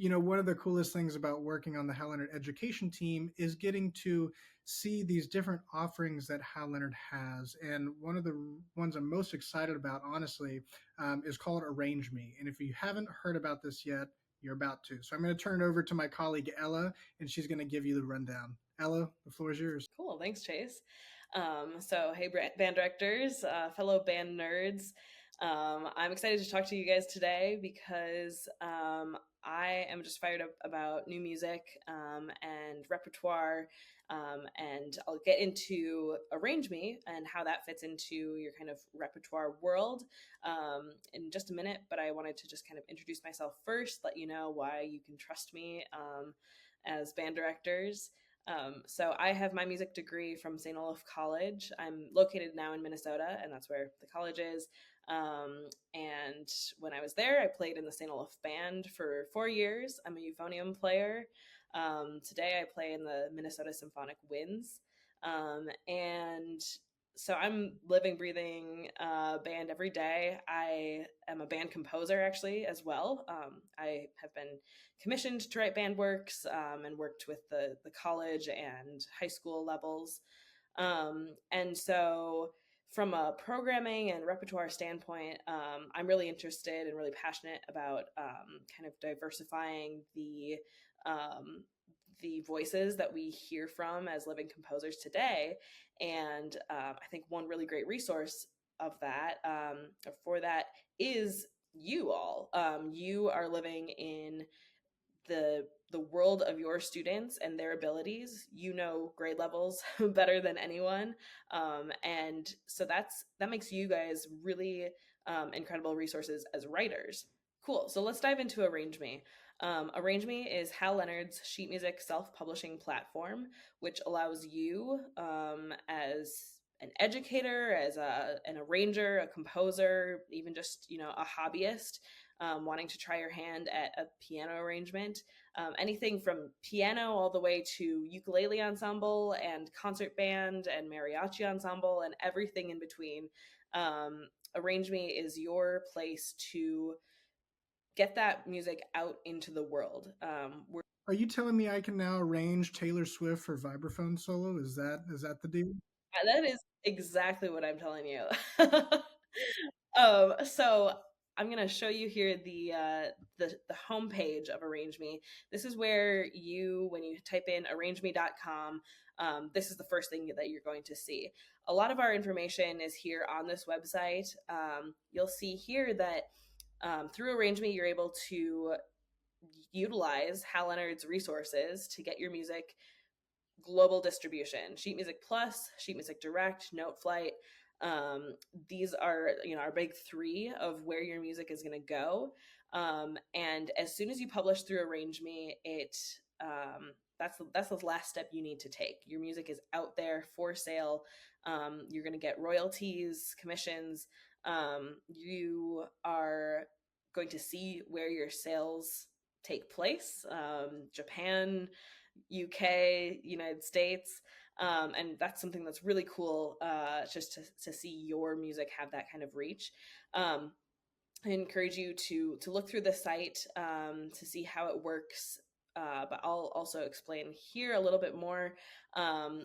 one of the coolest things about working on the Hal Leonard education team is getting to see these different offerings that Hal Leonard has. And one of the ones I'm most excited about, honestly, is called ArrangeMe. And if you haven't heard about this yet, you're about to. So I'm going to turn it over to my colleague Ella, and she's going to give you the rundown. Ella, the floor is yours. Cool. Thanks, Chase. Hey, band directors, fellow band nerds. I'm excited to talk to you guys today because I am just fired up about new music and repertoire. And I'll get into ArrangeMe and how that fits into your kind of repertoire world in just a minute. But I wanted to just kind of introduce myself first, let you know why you can trust me as band directors. So I have my music degree from St. Olaf College. I'm located now in Minnesota, and that's where the college is. And when I was there, I played in the St. Olaf band for 4 years. I'm a euphonium player. Today I play in the Minnesota Symphonic Winds. And so I'm living, breathing band every day. I am a band composer actually as well. I have been commissioned to write band works and worked with the college and high school levels. And so from a programming and repertoire standpoint, I'm really interested and really passionate about kind of diversifying the voices that we hear from as living composers today. And I think one really great resource of that, for that, is you all. You are living in the world of your students and their abilities. You know grade levels better than anyone, and so that makes you guys really incredible resources as writers. Cool. So let's dive into ArrangeMe. ArrangeMe is Hal Leonard's sheet music self-publishing platform, which allows you as an educator, as an arranger, a composer, even just a hobbyist wanting to try your hand at a piano arrangement, anything from piano all the way to ukulele ensemble and concert band and mariachi ensemble and everything in between. ArrangeMe is your place to get that music out into the world. Are you telling me I can now arrange Taylor Swift for vibraphone solo? Is that the deal? That is exactly what I'm telling you. So I'm gonna show you here the homepage of ArrangeMe. This is where when you type in arrangeme.com, this is the first thing that you're going to see. A lot of our information is here on this website. You'll see here that through ArrangeMe, you're able to utilize Hal Leonard's resources to get your music global distribution. Sheet Music Plus, Sheet Music Direct, Noteflight. These are our big three of where your music is going to go. And as soon as you publish through ArrangeMe, that's the last step you need to take. Your music is out there for sale. You're going to get royalties, commissions. You are going to see where your sales take place. Japan, UK, United States. And that's something that's really cool, just to see your music have that kind of reach. I encourage you to look through the site to see how it works. But I'll also explain here a little bit more.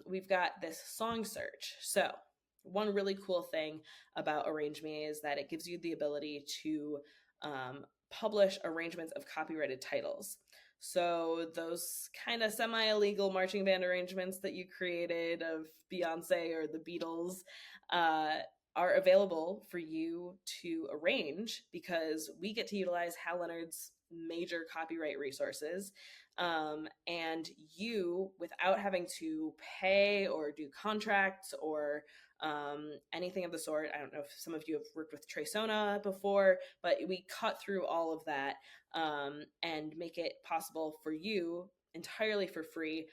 We've got this song search. So one really cool thing about ArrangeMe is that it gives you the ability to publish arrangements of copyrighted titles. So those kind of semi-illegal marching band arrangements that you created of Beyonce or the Beatles are available for you to arrange because we get to utilize Hal Leonard's major copyright resources. And you, without having to pay or do contracts or anything of the sort. I don't know if some of you have worked with Tresona before, but we cut through all of that and make it possible for you entirely for free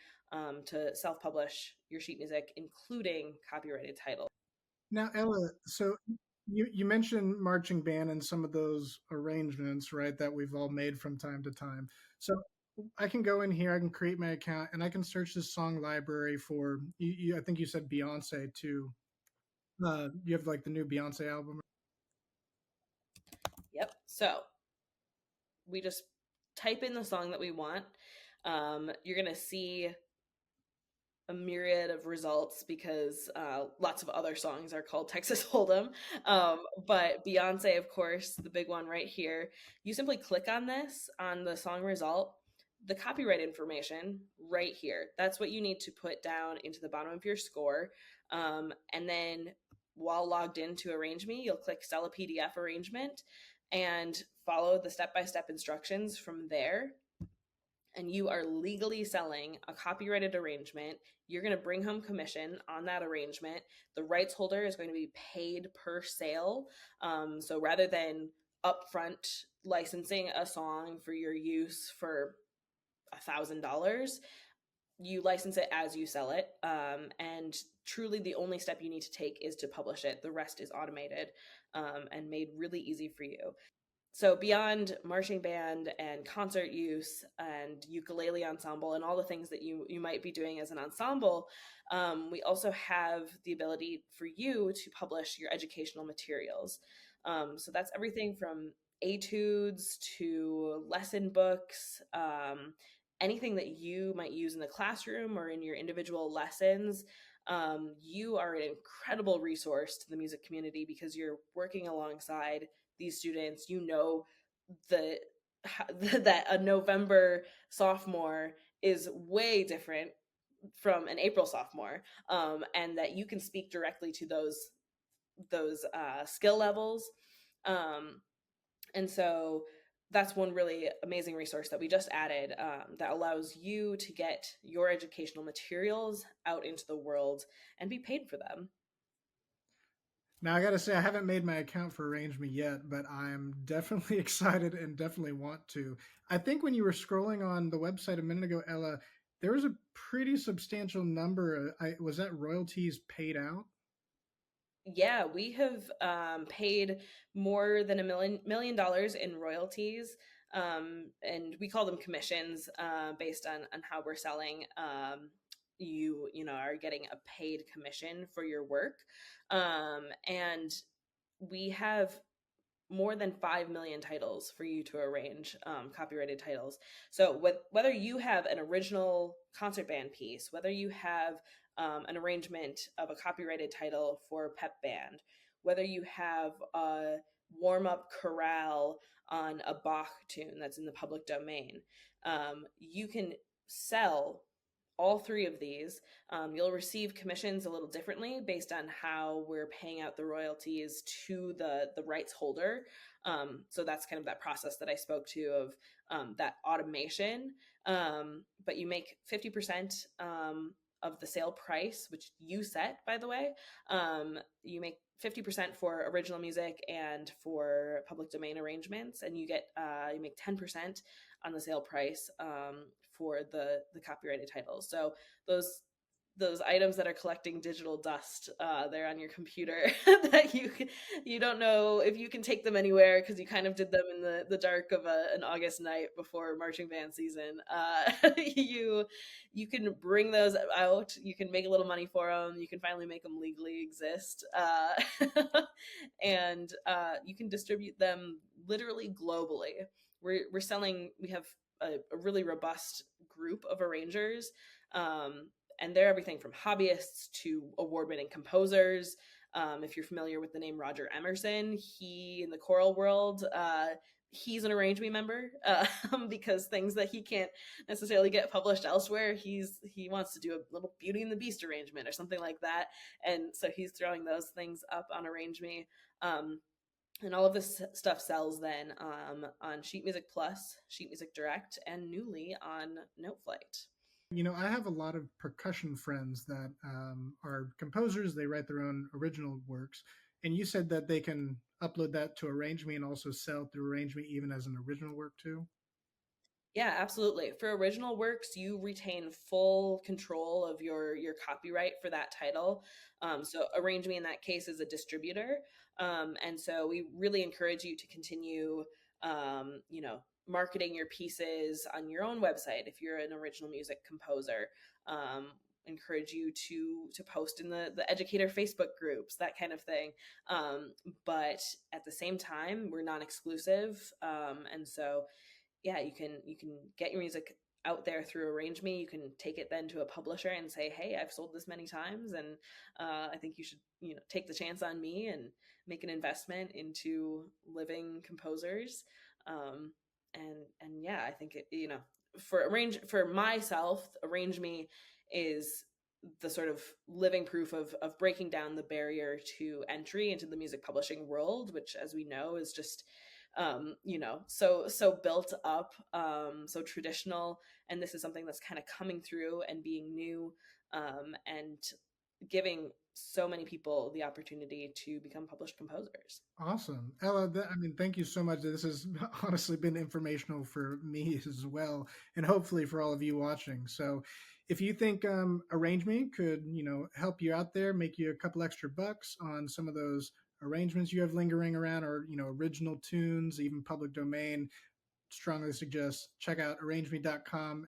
to self-publish your sheet music, including copyrighted titles. Now, Ella, so you mentioned marching band and some of those arrangements, right, that we've all made from time to time. So I can go in here, I can create my account, and I can search this song library for, I think you said Beyonce too. You have like the new Beyonce album. Yep. So we just type in the song that we want. You're going to see a myriad of results because lots of other songs are called Texas Hold'em. But Beyonce, of course, the big one right here. You simply click on this on the song result, the copyright information right here. That's what you need to put down into the bottom of your score. And then while logged into ArrangeMe, you'll click Sell a PDF arrangement and follow the step-by-step instructions from there, and you are legally selling a copyrighted arrangement. You're going to bring home commission on that arrangement. The rights holder is going to be paid per sale. So rather than upfront licensing a song for your use for $1,000, you license it as you sell it. And truly, the only step you need to take is to publish it. The rest is automated and made really easy for you. So beyond marching band and concert use and ukulele ensemble and all the things that you might be doing as an ensemble, we also have the ability for you to publish your educational materials. So that's everything from etudes to lesson books, anything that you might use in the classroom or in your individual lessons. You are an incredible resource to the music community because you're working alongside these students. The that a November sophomore is way different from an April sophomore, and that you can speak directly to those skill levels. um, and so that's one really amazing resource that we just added, that allows you to get your educational materials out into the world and be paid for them. Now I got to say I haven't made my account for ArrangeMe yet, but I'm definitely excited and definitely want to. I think when you were scrolling on the website a minute ago, Ella, there was a pretty substantial number. Was that royalties paid out? Yeah, we have paid more than $1 million in royalties, and we call them commissions based on how we're selling. You are getting a paid commission for your work, and we have more than 5 million titles for you to arrange, copyrighted titles. So whether you have an original concert band piece, whether you have an arrangement of a copyrighted title for pep band, whether you have a warm-up chorale on a Bach tune that's in the public domain, you can sell all three of these. You'll receive commissions a little differently based on how we're paying out the royalties to the rights holder. So that's kind of that process that I spoke to of that automation. But you make 50% of the sale price, which you set, by the way. You make 50% for original music and for public domain arrangements, and you make 10% on the sale price for the copyrighted titles. So those items that are collecting digital dust there on your computer that you don't know if you can take them anywhere because you kind of did them in the dark of an August night before marching band season. You can bring those out. You can make a little money for them. You can finally make them legally exist, and you can distribute them literally globally. We're selling. We have a really robust group of arrangers. And they're everything from hobbyists to award-winning composers. If you're familiar with the name Roger Emerson, he in the choral world, he's an ArrangeMe member because things that he can't necessarily get published elsewhere, he wants to do a little Beauty and the Beast arrangement or something like that, and so he's throwing those things up on ArrangeMe. And all of this stuff sells then on Sheet Music Plus, Sheet Music Direct, and newly on Noteflight. I have a lot of percussion friends that are composers. They write their own original works. And you said that they can upload that to ArrangeMe and also sell through ArrangeMe even as an original work too. Yeah, absolutely. For original works, you retain full control of your copyright for that title. So ArrangeMe in that case is a distributor, and so we really encourage you to continue, marketing your pieces on your own website if you're an original music composer. Encourage you to post in the educator Facebook groups, that kind of thing. But at the same time, we're non-exclusive, and so yeah, you can get your music out there through ArrangeMe. You can take it then to a publisher and say, hey, I've sold this many times, and I think you should take the chance on me and make an investment into living composers. Um, and yeah, I think for myself, ArrangeMe is the sort of living proof of breaking down the barrier to entry into the music publishing world, which, as we know, is just so built up, so traditional, and this is something that's kind of coming through and being new, and giving so many people the opportunity to become published composers. Awesome. Ella, I mean, thank you so much. This has honestly been informational for me as well, and hopefully for all of you watching. So if you think ArrangeMe could, help you out there, make you a couple extra bucks on some of those arrangements you have lingering around, or, original tunes, even public domain, strongly suggest check out arrangeme.com.